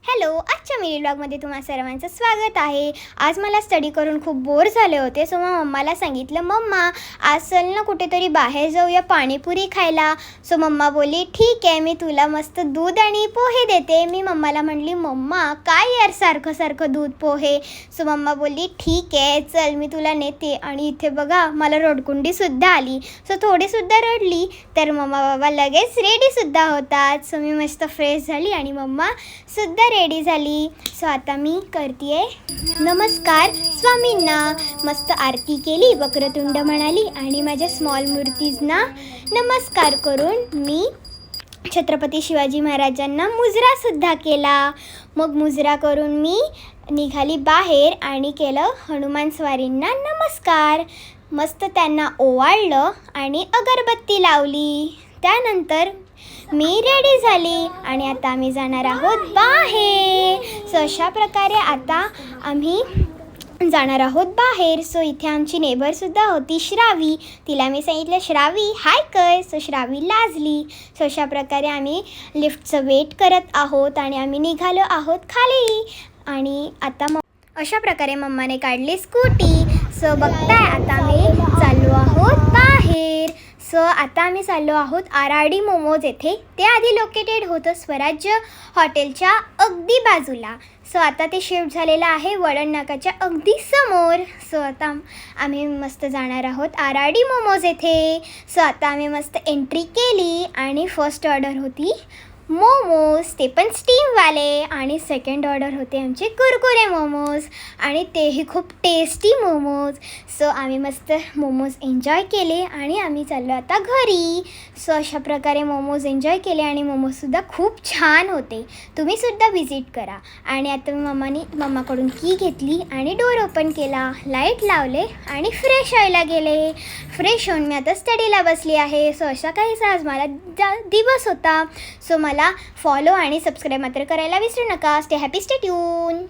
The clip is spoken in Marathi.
हॅलो, आजच्या मिनी ब्लॉगमध्ये तुम्हा सर्वांचं स्वागत आहे. आज मला स्टडी करून खूप बोर झाले होते, सो मग मम्माला सांगितलं, मम्मा आज चल ना कुठेतरी बाहेर जाऊया पाणीपुरी खायला. सो मम्मा बोलली ठीक आहे, मी तुला मस्त दूध आणि पोहे देते. मी मम्माला म्हणली, मम्मा काय यार सारखं सारखं दूध पोहे. सो मम्मा बोलली ठीक आहे चल मी तुला नेते. आणि इथे बघा मला रडकुंडीसुद्धा आली. सो थोडीसुद्धा रडली तर मम्मा बाबा लगेच रेडीसुद्धा होतात. सो मी मस्त फ्रेश झाली आणि मम्मासुद्धा रेडी झाली. सो आता मी करते नमस्कार स्वामींना. मस्त आरती केली, वक्रतुंड म्हणाली आणि माझ्या स्मॉल मूर्तीजना नमस्कार करून मी छत्रपती शिवाजी महाराजांना मुजरासुद्धा केला. मग मुजरा करून मी निघाली बाहेर आणि केलं हनुमान स्वारींना नमस्कार. मस्त त्यांना ओवाळलं आणि अगरबत्ती लावली. त्यानंतर मी रेडी झाली आणि आता आम्ही जाणार आहोत बाहेर. सो अशा प्रकारे आता आम्ही जाणार आहोत बाहेर. सो इथे आमची नेबरसुद्धा होती श्रावी. तिला मी सांगितलं श्रावी हाय कर. सो श्रावी लाजली. सो अशा प्रकारे आम्ही लिफ्टचं वेट करत आहोत आणि आम्ही निघालो आहोत खाली. आणि आता अशा प्रकारे मम्माने काढली स्कूटी. सो बघताय आता आम्ही चाललो आहोत बाहेर. सो आता आम्ही चाललो आहोत आराडी मोमोज येथे. ते आधी लोकेटेड होतं स्वराज्य हॉटेलच्या अगदी बाजूला. सो आता ते शिफ्ट झालेलं आहे वळण नाकाच्या अगदी समोर. सो आता आम्ही मस्त जाणार आहोत आराडी मोमोज येथे. सो आता आम्ही मस्त एंट्री केली आणि फर्स्ट ऑर्डर होती मोमोज, ते पण स्टीमवाले. आणि सेकंड ऑर्डर होते आमचे कुरकुरे मोमोज आणि तेही खूप टेस्टी मोमोज. सो आम्ही मस्त मोमोज एन्जॉय केले आणि आम्ही चाललो आता घरी. सो अशा प्रकारे मोमोज एन्जॉय केले आणि मोमोजसुद्धा खूप छान होते. तुम्हीसुद्धा व्हिजिट करा. आणि आता मी मम्माकडून की घेतली आणि डोर ओपन केला, लाईट लावले आणि फ्रेश व्हायला गेले. फ्रेश होऊन मी आता स्टडीला बसली आहे. सो अशा काहीसा आज मला दिवस होता. सो मला फॉलो आणि सबस्क्राईब मात्र करायला विसरू नका. Stay happy, stay tune.